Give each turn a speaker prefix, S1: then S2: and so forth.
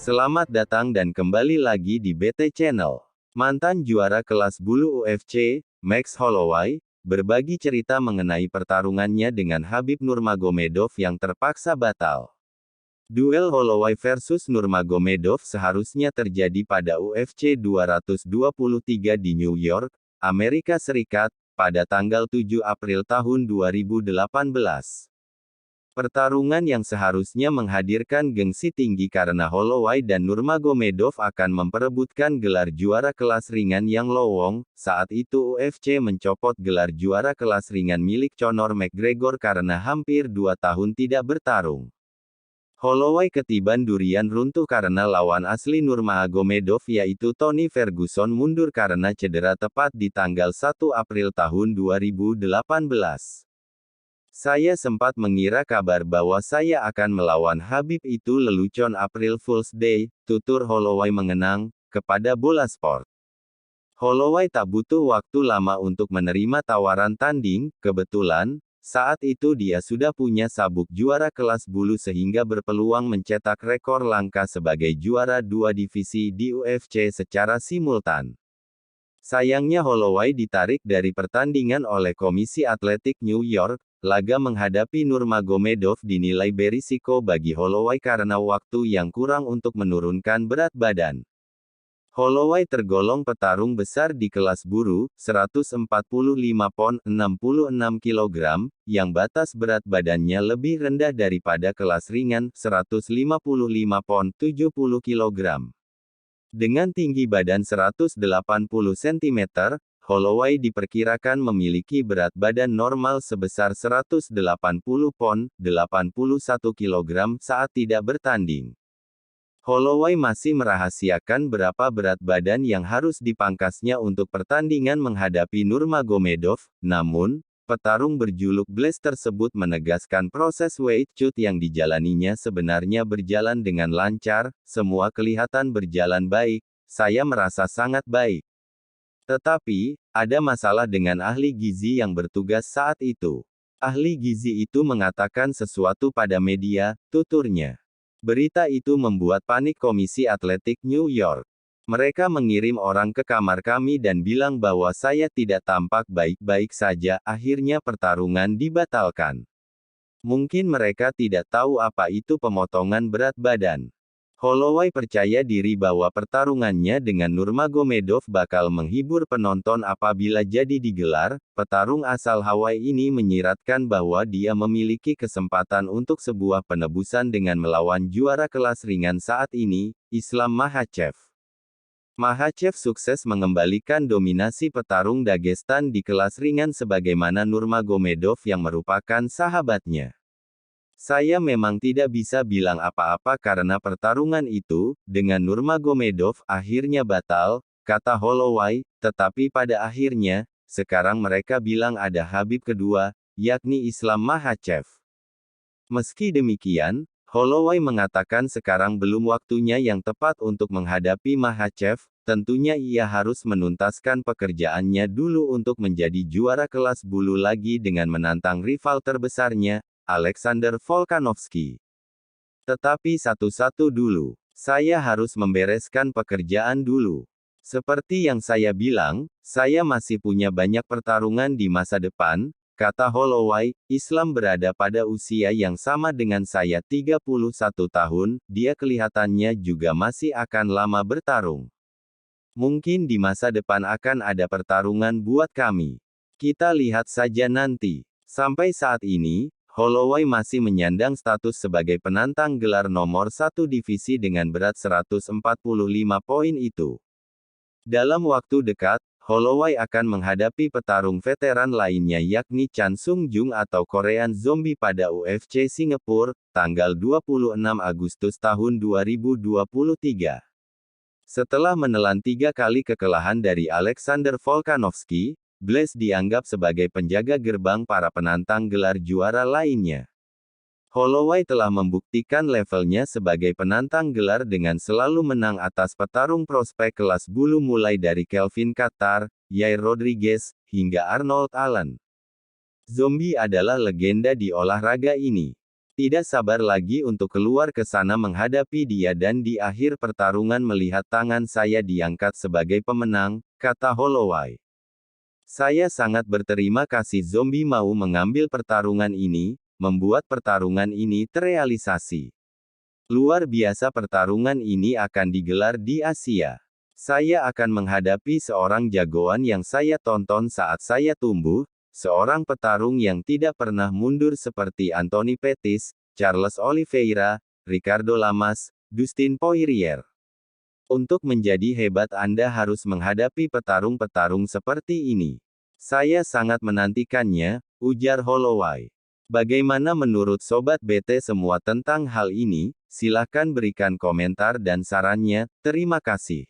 S1: Selamat datang dan kembali lagi di BT Channel. Mantan juara kelas bulu UFC, Max Holloway, berbagi cerita mengenai pertarungannya dengan Khabib Nurmagomedov yang terpaksa batal. Duel Holloway versus Nurmagomedov seharusnya terjadi pada UFC 223 di New York, Amerika Serikat, pada tanggal 7 April tahun 2018. Pertarungan yang seharusnya menghadirkan gengsi tinggi karena Holloway dan Nurmagomedov akan memperebutkan gelar juara kelas ringan yang lowong. Saat itu UFC mencopot gelar juara kelas ringan milik Conor McGregor karena hampir 2 tahun tidak bertarung. Holloway ketiban durian runtuh karena lawan asli Nurmagomedov yaitu Tony Ferguson mundur karena cedera tepat di tanggal 1 April tahun 2018. Saya sempat mengira kabar bahwa saya akan melawan Khabib itu lelucon April Fool's Day, tutur Holloway mengenang, kepada Bola Sport. Holloway tak butuh waktu lama untuk menerima tawaran tanding, kebetulan, saat itu dia sudah punya sabuk juara kelas bulu sehingga berpeluang mencetak rekor langka sebagai juara 2 divisi di UFC secara simultan. Sayangnya Holloway ditarik dari pertandingan oleh Komisi Atletik New York. Laga menghadapi Nurmagomedov dinilai berisiko bagi Holloway karena waktu yang kurang untuk menurunkan berat badan. Holloway tergolong petarung besar di kelas buru, 145 pon 66 kg, yang batas berat badannya lebih rendah daripada kelas ringan, 155 pon 70 kg. Dengan tinggi badan 180 cm, Holloway diperkirakan memiliki berat badan normal sebesar 180 pon, 81 kg saat tidak bertanding. Holloway masih merahasiakan berapa berat badan yang harus dipangkasnya untuk pertandingan menghadapi Nurmagomedov, namun, petarung berjuluk Blaze tersebut menegaskan proses weight cut yang dijalaninya sebenarnya berjalan dengan lancar, semua kelihatan berjalan baik, saya merasa sangat baik. Tetapi, ada masalah dengan ahli gizi yang bertugas saat itu. Ahli gizi itu mengatakan sesuatu pada media, tuturnya. Berita itu membuat panik Komisi Atletik New York. Mereka mengirim orang ke kamar kami dan bilang bahwa saya tidak tampak baik-baik saja, akhirnya pertarungan dibatalkan. Mungkin mereka tidak tahu apa itu pemotongan berat badan. Holloway percaya diri bahwa pertarungannya dengan Nurmagomedov bakal menghibur penonton apabila jadi digelar. Petarung asal Hawaii ini menyiratkan bahwa dia memiliki kesempatan untuk sebuah penebusan dengan melawan juara kelas ringan saat ini, Islam Makhachev. Makhachev sukses mengembalikan dominasi petarung Dagestan di kelas ringan sebagaimana Nurmagomedov yang merupakan sahabatnya. Saya memang tidak bisa bilang apa-apa karena pertarungan itu, dengan Nurmagomedov, akhirnya batal, kata Holloway, tetapi pada akhirnya, sekarang mereka bilang ada Khabib kedua, yakni Islam Makhachev. Meski demikian, Holloway mengatakan sekarang belum waktunya yang tepat untuk menghadapi Makhachev, tentunya ia harus menuntaskan pekerjaannya dulu untuk menjadi juara kelas bulu lagi dengan menantang rival terbesarnya, Alexander Volkanovski. Tetapi satu-satu dulu. Saya harus membereskan pekerjaan dulu. Seperti yang saya bilang, saya masih punya banyak pertarungan di masa depan, kata Holloway. Islam berada pada usia yang sama dengan saya 31 tahun, dia kelihatannya juga masih akan lama bertarung. Mungkin di masa depan akan ada pertarungan buat kami. Kita lihat saja nanti. Sampai saat ini, Holloway masih menyandang status sebagai penantang gelar nomor 1 divisi dengan berat 145 poin itu. Dalam waktu dekat, Holloway akan menghadapi petarung veteran lainnya yakni Chan Sung Jung atau Korean Zombie pada UFC Singapura, tanggal 26 Agustus tahun 2023. Setelah menelan 3 kali kekalahan dari Alexander Volkanovski, Blaze dianggap sebagai penjaga gerbang para penantang gelar juara lainnya. Holloway telah membuktikan levelnya sebagai penantang gelar dengan selalu menang atas petarung prospek kelas bulu mulai dari Kelvin Kattar, Yair Rodriguez, hingga Arnold Allen. Zombie adalah legenda di olahraga ini. Tidak sabar lagi untuk keluar ke sana menghadapi dia dan di akhir pertarungan melihat tangan saya diangkat sebagai pemenang, kata Holloway. Saya sangat berterima kasih zombie mau mengambil pertarungan ini, membuat pertarungan ini terrealisasi. Luar biasa pertarungan ini akan digelar di Asia. Saya akan menghadapi seorang jagoan yang saya tonton saat saya tumbuh, seorang petarung yang tidak pernah mundur seperti Anthony Pettis, Charles Oliveira, Ricardo Lamas, Dustin Poirier. Untuk menjadi hebat Anda harus menghadapi petarung-petarung seperti ini. Saya sangat menantikannya, ujar Holloway. Bagaimana menurut Sobat BT semua tentang hal ini? Silahkan berikan komentar dan sarannya, terima kasih.